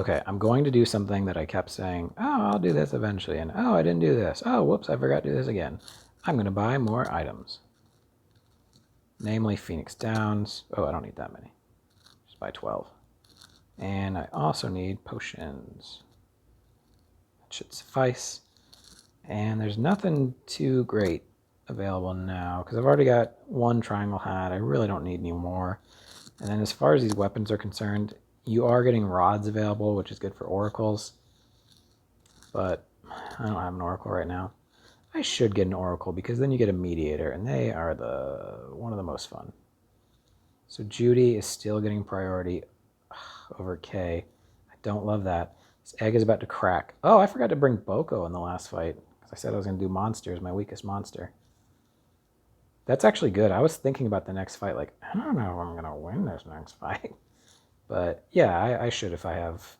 Okay, I'm going to do something that I kept saying, oh, I'll do this eventually, and oh, I didn't do this. Oh, whoops, I forgot to do this again. I'm going to buy more items. Namely, Phoenix Downs. Oh, I don't need that many. Just buy 12. And I also need potions. That should suffice. And there's nothing too great available now, because I've already got one triangle hat. I really don't need any more. And then as far as these weapons are concerned, you are getting rods available, which is good for oracles. But I don't have an oracle right now. I should get an oracle, because then you get a mediator, and they are one of the most fun. So Judy is still getting priority over Kay. I don't love that. This egg is about to crack. Oh, I forgot to bring Boko in the last fight, because I said I was going to do monsters, my weakest monster. That's actually good. I was thinking about the next fight, like, I don't know if I'm going to win this next fight. But yeah, I should if I have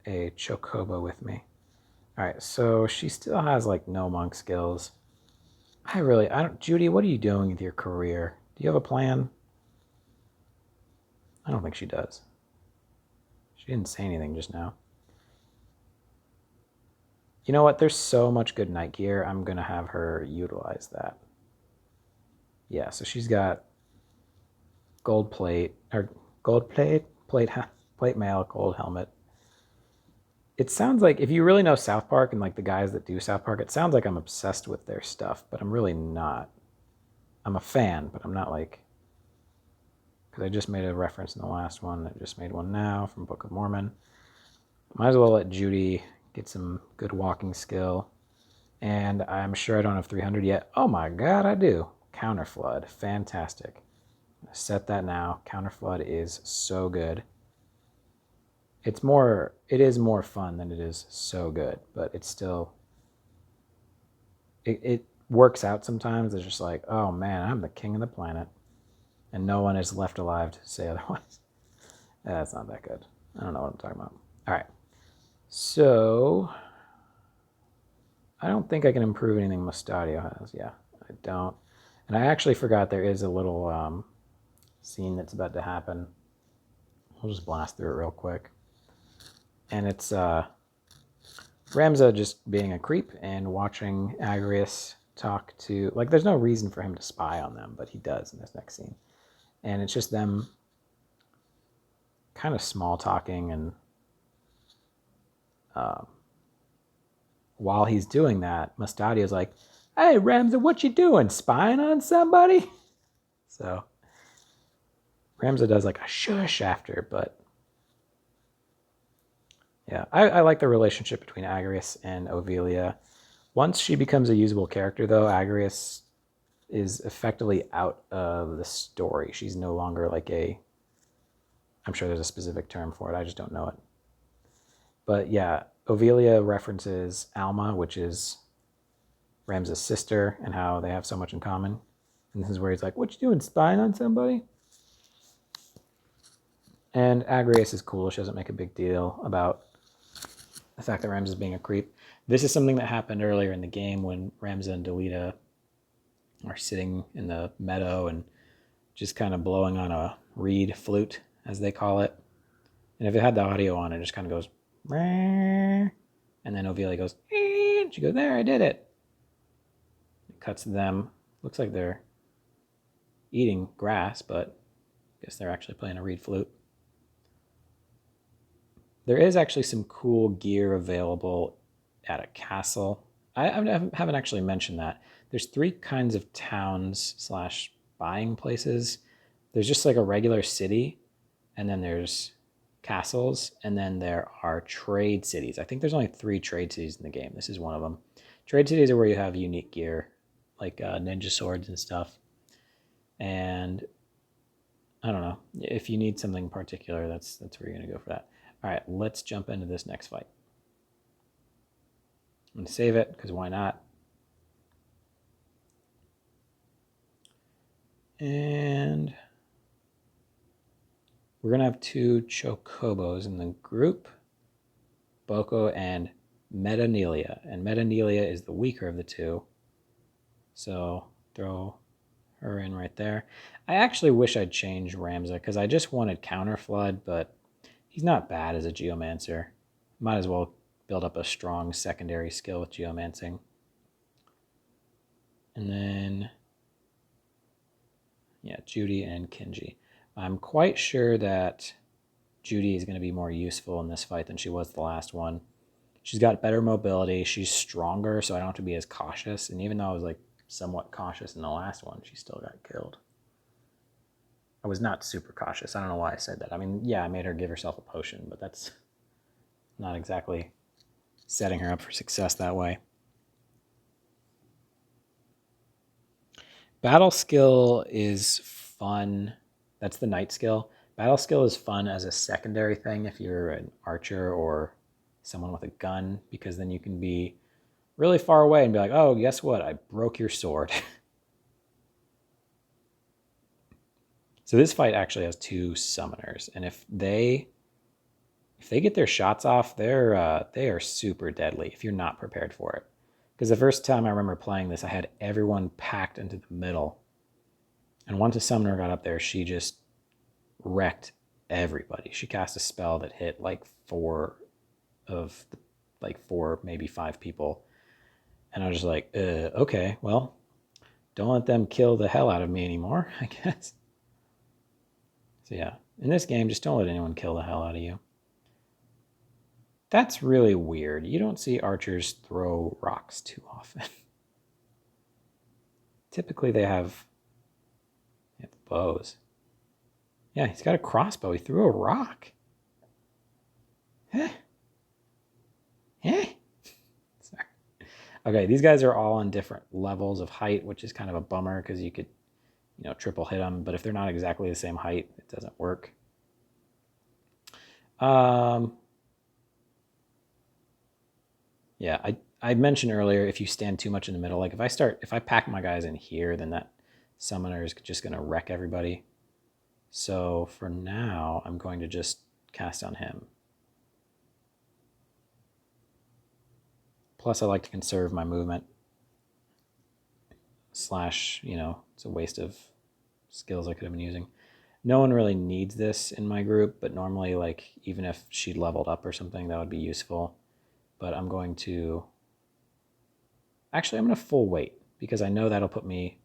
a Chocobo with me. All right, so she still has like no monk skills. I don't. Judy, what are you doing with your career? Do you have a plan? I don't think she does. She didn't say anything just now. You know what? There's so much good night gear. I'm going to have her utilize that. Yeah, so she's got gold plate, or plate mail, gold helmet. It sounds like, if you really know South Park and like the guys that do South Park, it sounds like I'm obsessed with their stuff, but I'm really not. I'm a fan, but I'm not like, because I just made a reference in the last one. I just made one now from Book of Mormon. Might as well let Judy get some good walking skill. And I'm sure I don't have 300 yet. Oh my god, I do. Counterflood. Fantastic. Set that now. Counterflood is so good. It is more fun than it is so good, but it's still, it works out sometimes. It's just like, oh man, I'm the king of the planet. And no one is left alive to say otherwise. That's not that good. I don't know what I'm talking about. All right. So, I don't think I can improve anything Mustadio has. Yeah, I don't. And I actually forgot there is a little scene that's about to happen. We'll just blast through it real quick. And it's Ramza just being a creep and watching Agrius talk to... Like, there's no reason for him to spy on them, but he does in this next scene. And it's just them kind of small talking, and while he's doing that, Mustadio's like, hey, Ramza, what you doing? Spying on somebody? So Ramza does like a shush after, but yeah, I like the relationship between Agrius and Ovelia. Once she becomes a usable character, though, Agrius is effectively out of the story. She's no longer like a... I'm sure there's a specific term for it. I just don't know it. But yeah, Ovelia references Alma, which is Ramza's sister, and how they have so much in common. And this is where he's like, what you doing, spying on somebody? And Agrius is cool. She doesn't make a big deal about the fact that Ramza's being a creep. This is something that happened earlier in the game when Ramza and Delita are sitting in the meadow and just kind of blowing on a reed flute, as they call it. And if it had the audio on, it just kind of goes, and then Ovelia goes, and she goes, there, I did it. It cuts to them. Looks like they're eating grass, but I guess they're actually playing a reed flute. There is actually some cool gear available at a castle. I haven't actually mentioned that. There's 3 kinds of towns slash buying places. There's just like a regular city, and then there's castles, and then there are trade cities. I think there's only 3 trade cities in the game. This is one of them. Trade cities are where you have unique gear, like ninja swords and stuff. And I don't know, if you need something particular, that's where you're gonna go for that. All right, let's jump into this next fight. I'm going to save it, because why not? And we're going to have 2 Chocobos in the group, Boko and Metanelia. And Metanelia is the weaker of the 2. So throw her in right there. I actually wish I'd changed Ramza, because I just wanted Counterflood, but He's not bad as a geomancer. Might as well build up a strong secondary skill with geomancing. And then, yeah, Judy and Kinji. I'm quite sure that Judy is going to be more useful in this fight than she was the last one. She's got better mobility. She's stronger, so I don't have to be as cautious. And even though I was like somewhat cautious in the last one, she still got killed. I was not super cautious. I don't know why I said that. I mean, yeah, I made her give herself a potion, but that's not exactly setting her up for success that way. Battle skill is fun. That's the knight skill. Battle skill is fun as a secondary thing if you're an archer or someone with a gun, because then you can be really far away and be like, oh, guess what? I broke your sword. So this fight actually has two summoners, and if they get their shots off, they are super deadly if you're not prepared for it. Because the first time I remember playing this, I had everyone packed into the middle, and once a summoner got up there, she just wrecked everybody. She cast a spell that hit like four, maybe five people, and I was just like, okay, well, don't let them kill the hell out of me anymore, I guess. So yeah, in this game, just don't let anyone kill the hell out of you. That's really weird. You don't see archers throw rocks too often. Typically they have bows. Yeah, he's got a crossbow. He threw a rock. Sorry. Okay, these guys are all on different levels of height, which is kind of a bummer because you could, triple hit them. But if they're not exactly the same height, it doesn't work. Yeah, I mentioned earlier, if you stand too much in the middle, like if I pack my guys in here, then that summoner is just going to wreck everybody. So for now, I'm going to just cast on him. Plus, I like to conserve my movement. / it's a waste of skills I could have been using. No one really needs this in my group, but normally, like, even if she leveled up or something, that would be useful. But I'm going to... Actually, I'm going to full wait, because I know that'll put me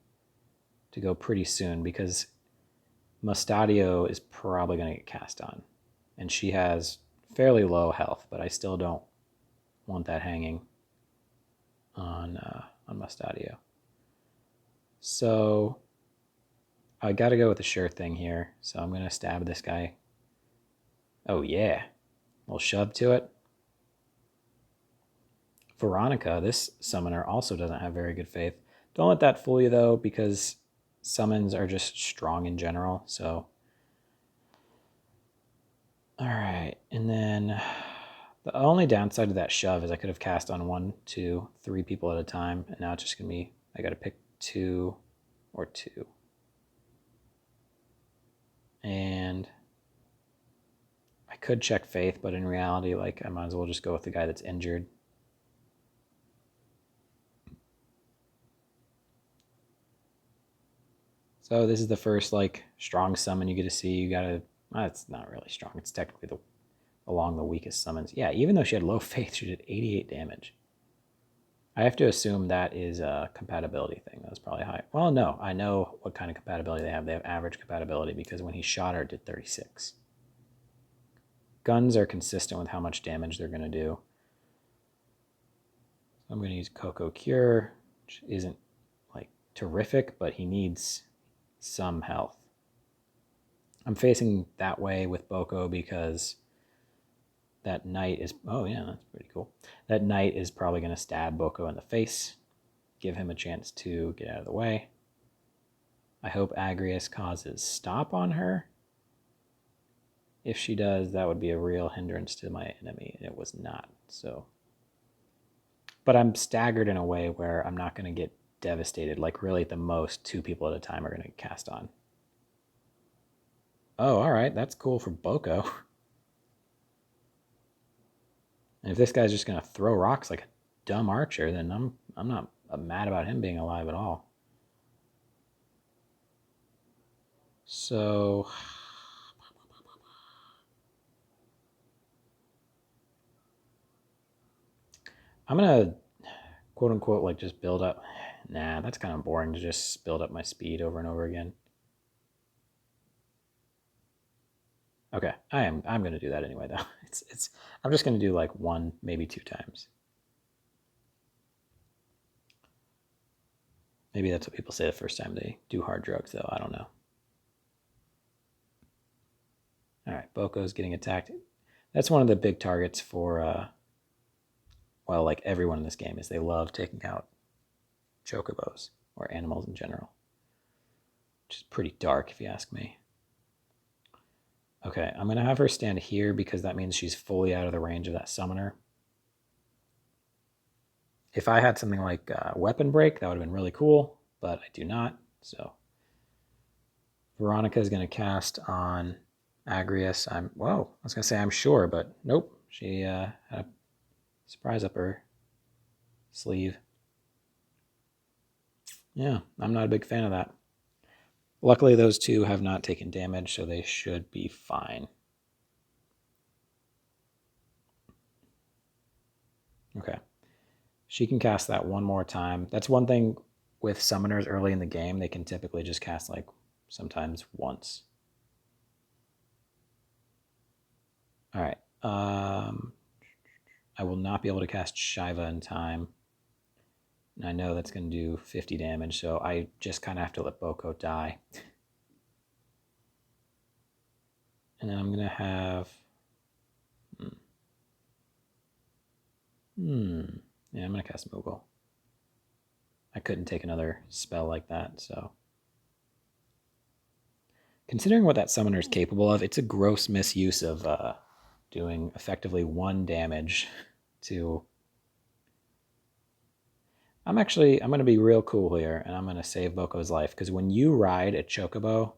to go pretty soon, because Mustadio is probably going to get cast on. And she has fairly low health, but I still don't want that hanging on Mustadio. So I got to go with the sure thing here. So I'm going to stab this guy. Oh, yeah. We'll shove to it. Veronica, this summoner, also doesn't have very good faith. Don't let that fool you, though, because summons are just strong in general. So, all right. And then the only downside to that shove is I could have cast on 1, 2, 3 people at a time. And now it's just going to be, I got to pick 2 or 2. And I could check faith, but in reality, like, I might as well just go with the guy that's injured. So this is the first, like, strong summon you get to see. You gotta... it's not really strong. It's technically along the weakest summons. Yeah, even though she had low faith, she did 88 damage. I have to assume that is a compatibility thing. That was probably high. Well, no. I know what kind of compatibility they have. They have average compatibility because when he shot her, it did 36. Guns are consistent with how much damage they're going to do. So I'm going to use Coco Cure, which isn't, like, terrific, but he needs some health. I'm facing that way with Boko because that knight is... Oh, yeah, that's pretty cool. That knight is probably going to stab Boko in the face, give him a chance to get out of the way. I hope Agrius causes stop on her. If she does, that would be a real hindrance to my enemy, and it was not. So, but I'm staggered in a way where I'm not going to get devastated. Like, really, at the most, 2 people at a time are going to cast on. Oh, all right, that's cool for Boko. And if this guy's just going to throw rocks like a dumb archer, then I'm not mad about him being alive at all. So I'm going to quote unquote like just build up. Nah, that's kind of boring to just build up my speed over and over again. Okay, I'm going to do that anyway though. I'm just going to do like one, maybe two times. Maybe that's what people say the first time they do hard drugs though. I don't know. All right, Boko's getting attacked. That's one of the big targets for well, like everyone in this game is they love taking out chocobos or animals in general, which is pretty dark if you ask me. Okay, I'm going to have her stand here because that means she's fully out of the range of that summoner. If I had something like weapon break, that would have been really cool, but I do not. So Veronica is going to cast on Agrius. I was going to say I'm sure, but nope. She had a surprise up her sleeve. Yeah, I'm not a big fan of that. Luckily, those two have not taken damage, so they should be fine. Okay. She can cast that one more time. That's one thing with summoners early in the game. They can typically just cast like sometimes once. All right. I will not be able to cast Shiva in time. And I know that's going to do 50 damage, so I just kind of have to let Boko die. And then I'm going to have... Yeah, I'm going to cast Moogle. I couldn't take another spell like that, so... Considering what that summoner is capable of, it's a gross misuse of doing effectively 1 damage to... I'm going to be real cool here, and I'm going to save Boko's life, because when you ride a chocobo...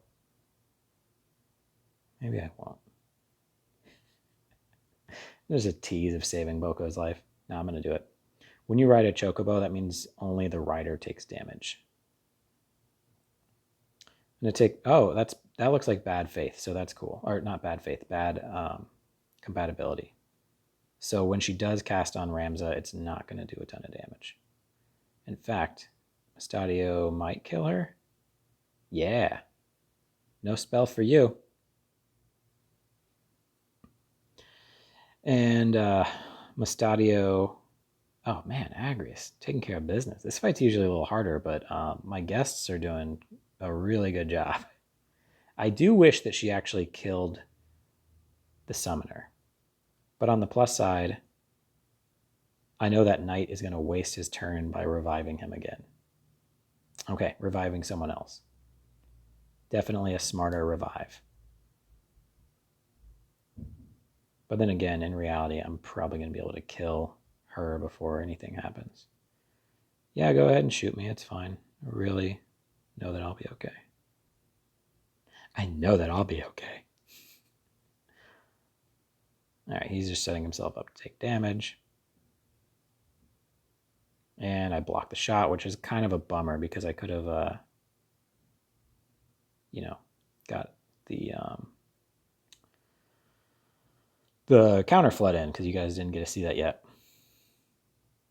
Maybe I won't. There's a tease of saving Boko's life. No, I'm going to do it. When you ride a chocobo, that means only the rider takes damage. I'm going to take... Oh, that looks like bad faith, so that's cool. Or not bad faith, bad compatibility. So when she does cast on Ramza, it's not going to do a ton of damage. In fact, Mustadio might kill her. Yeah. No spell for you. And Mustadio... Oh man, Agrius, taking care of business. This fight's usually a little harder, but my guests are doing a really good job. I do wish that she actually killed the summoner. But on the plus side, I know that knight is going to waste his turn by reviving him again. Okay, reviving someone else. Definitely a smarter revive. But then again, in reality, I'm probably going to be able to kill her before anything happens. Yeah, go ahead and shoot me. It's fine. I really know that I'll be okay. I know that I'll be okay. All right, he's just setting himself up to take damage. And I blocked the shot, which is kind of a bummer because I could have, got the counter flood in because you guys didn't get to see that yet.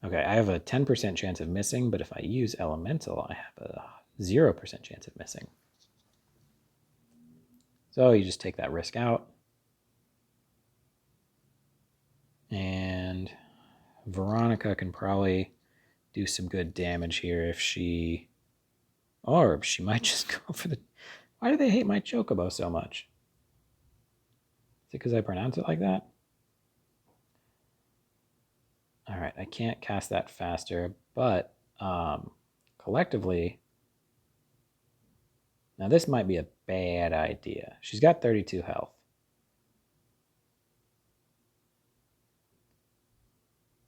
Okay, I have a 10% chance of missing, but if I use Elemental, I have a 0% chance of missing. So you just take that risk out. And Veronica can probably do some good damage here if she... Or she might just go for the... Why do they hate my Chocobo so much? Is it because I pronounce it like that? All right, I can't cast that faster, but collectively... Now this might be a bad idea. She's got 32 health.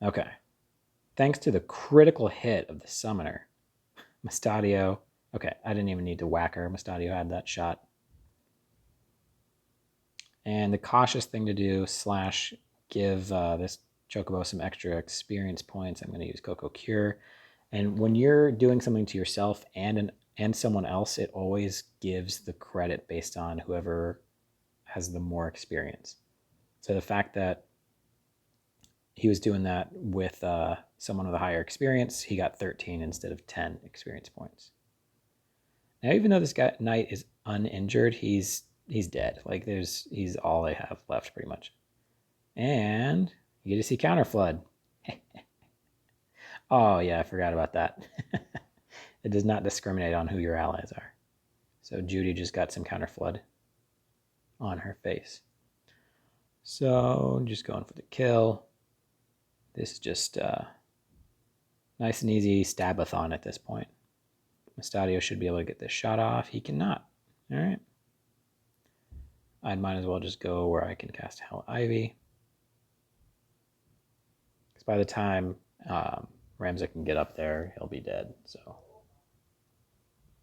Okay. Thanks to the critical hit of the summoner, Mustadio... Okay, I didn't even need to whack her. Mustadio had that shot. And the cautious thing to do / give this Chocobo some extra experience points. I'm going to use Coco Cure. And when you're doing something to yourself and someone else, it always gives the credit based on whoever has the more experience. So the fact that he was doing that with someone with a higher experience. He got 13 instead of 10 experience points. Now, even though this guy knight is uninjured, he's dead. Like he's all they have left pretty much. And you get to see counter flood. Oh yeah, I forgot about that. It does not discriminate on who your allies are. So Judy just got some counter flood on her face. So just going for the kill. This is just nice and easy stab-a-thon at this point. Mustadio should be able to get this shot off. He cannot. All right. I might as well just go where I can cast Hell Ivy. Because by the time Ramza can get up there, he'll be dead. So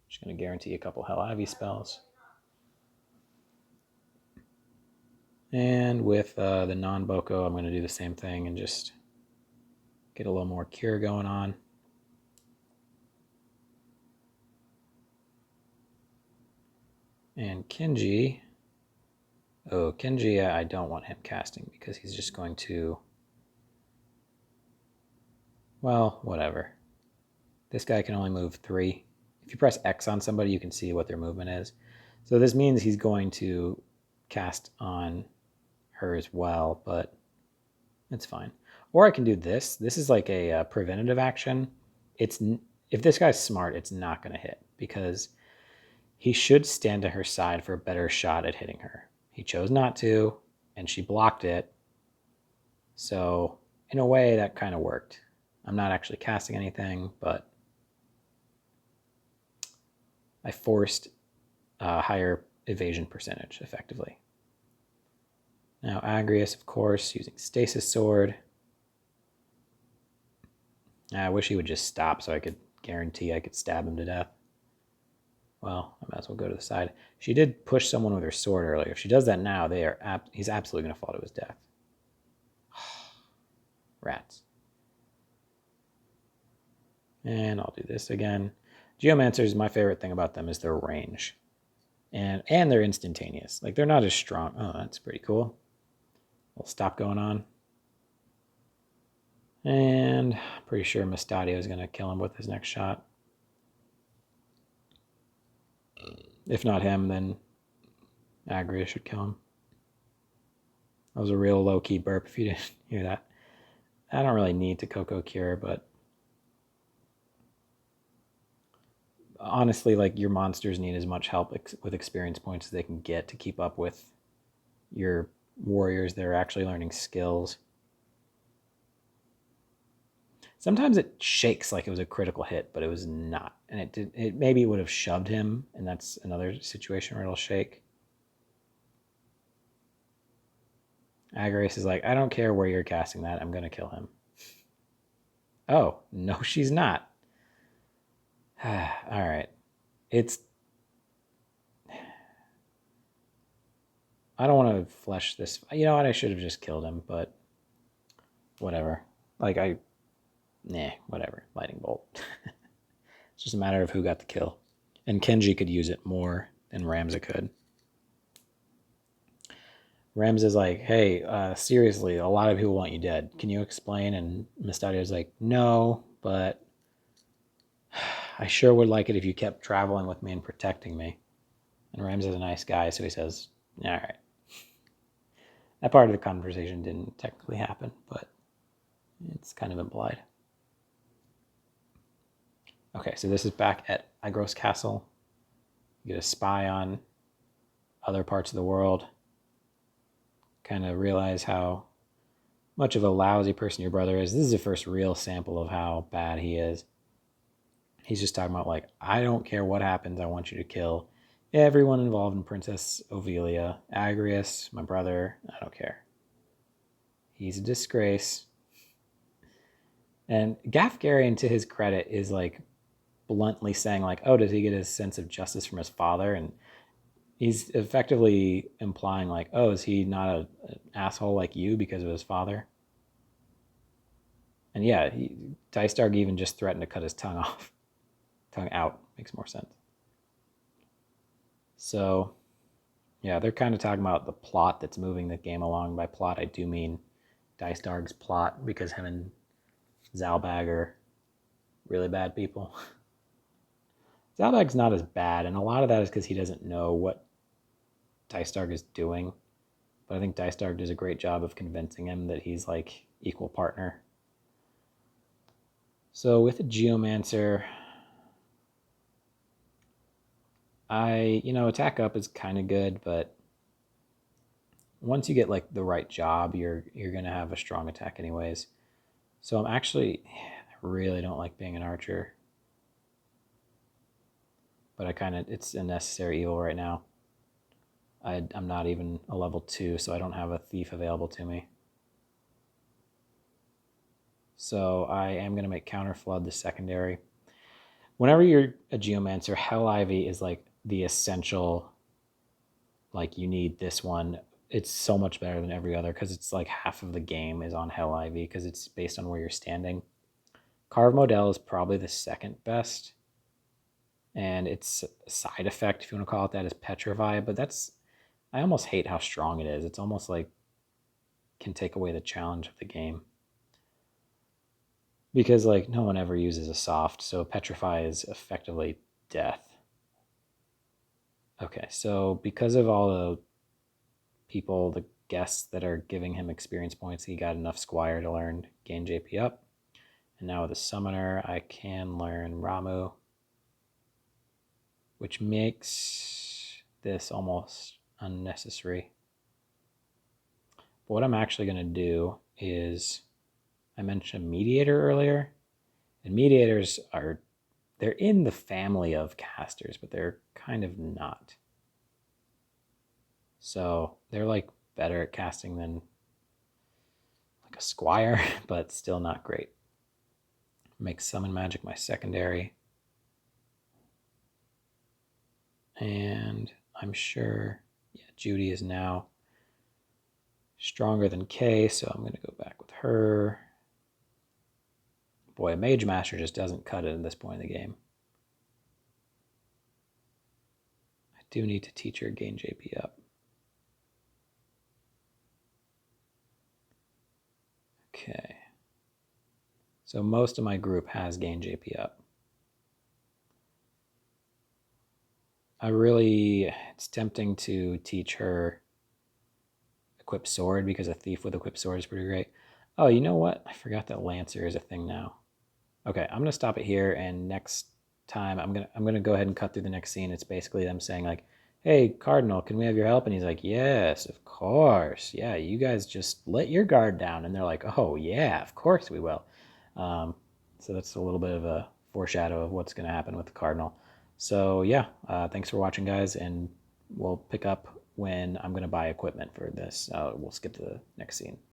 just going to guarantee a couple Hell Ivy spells. And with the non-Boko, I'm going to do the same thing and just get a little more cure going on. And Kenji, I don't want him casting because he's just going to, well, whatever. This guy can only move 3. If you press X on somebody, you can see what their movement is. So this means he's going to cast on her as well, but it's fine. Or I can do this. This is like a preventative action. If this guy's smart, it's not going to hit because he should stand to her side for a better shot at hitting her. He chose not to, and she blocked it. So in a way, that kind of worked. I'm not actually casting anything, but I forced a higher evasion percentage, effectively. Now Agrius, of course, using Stasis Sword. I wish he would just stop so I could guarantee I could stab him to death. Well, I might as well go to the side. She did push someone with her sword earlier. If she does that now, he's absolutely going to fall to his death. Rats. And I'll do this again. Geomancers, my favorite thing about them is their range. And they're instantaneous. Like, they're not as strong. Oh, that's pretty cool. We'll stop going on. And I'm pretty sure Mustadio is going to kill him with his next shot. If not him, then Agrius should kill him. That was a real low-key burp if you didn't hear that. I don't really need to Coco Cure, but honestly, like, your monsters need as much help with experience points as they can get to keep up with your warriors that are actually learning skills. Sometimes it shakes like it was a critical hit, but it was not. And it maybe would have shoved him, and that's another situation where it'll shake. Agrius is like, I don't care where you're casting that, I'm going to kill him. Oh, no, she's not. All right. I don't want to flesh this. You know what? I should have just killed him, but whatever. Like, whatever. Lightning bolt. It's just a matter of who got the kill. And Kenji could use it more than Ramza could. Ramza's like, hey, seriously, a lot of people want you dead. Can you explain? And Mustadio's like, no, but I sure would like it if you kept traveling with me and protecting me. And Ramza's a nice guy, so he says, all right. That part of the conversation didn't technically happen, but it's kind of implied. Okay, so this is back at Igros Castle. You get a spy on other parts of the world. Kind of realize how much of a lousy person your brother is. This is the first real sample of how bad he is. He's just talking about, like, I don't care what happens. I want you to kill everyone involved in Princess Ophelia. Agrius, my brother, I don't care. He's a disgrace. And Gafgarian, to his credit, is like bluntly saying, like, oh, does he get his sense of justice from his father? And he's effectively implying, like, oh, is he not an asshole like you because of his father? And yeah, Dystarg even just threatened to cut his tongue off. Tongue out makes more sense. So, yeah, they're kind of talking about the plot that's moving the game along. By plot, I do mean Dice Dog's plot because him and Zalbag are really bad people. Zalbag's not as bad, and a lot of that is because he doesn't know what Dice Dog is doing. But I think Dice Dog does a great job of convincing him that he's like equal partner. So with a Geomancer, attack up is kind of good, but once you get like the right job, you're gonna have a strong attack anyways. So I really don't like being an archer, but it's a necessary evil right now. I'm not even a level 2, so I don't have a thief available to me. So I am gonna make Counter Flood the secondary. Whenever you're a Geomancer, Hell Ivy is like the essential, like you need this one. It's so much better than every other because it's like half of the game is on Hell Ivy because it's based on where you're standing. Carve Model is probably the second best, and its side effect, if you want to call it that, is Petrify, but I almost hate how strong it is. It's almost like can take away the challenge of the game because like no one ever uses a soft, so Petrify is effectively death. Okay, so because of all the guests that are giving him experience points, he got enough Squire to learn gain JP up. And now with a Summoner, I can learn Ramu, which makes this almost unnecessary. But what I'm actually going to do is, I mentioned Mediator earlier, and Mediators they're in the family of casters, but they're kind of not. So they're like better at casting than like a Squire, but still not great. Make Summon Magic my secondary. And I'm sure, yeah, Judy is now stronger than Kay, so I'm going to go back with her. Boy, a Mage Master just doesn't cut it at this point in the game. I do need to teach her gain JP up. Okay. So most of my group has gain JP up. It's tempting to teach her Equip Sword because a thief with Equip Sword is pretty great. Oh, you know what? I forgot that Lancer is a thing now. Okay, I'm gonna stop it here, and next time I'm gonna go ahead and cut through the next scene. It's basically them saying like, "Hey, Cardinal, can we have your help?" And he's like, "Yes, of course. Yeah, you guys just let your guard down." And they're like, "Oh yeah, of course we will." So that's a little bit of a foreshadow of what's gonna happen with the Cardinal. So yeah, thanks for watching, guys, and we'll pick up when I'm gonna buy equipment for this. We'll skip to the next scene.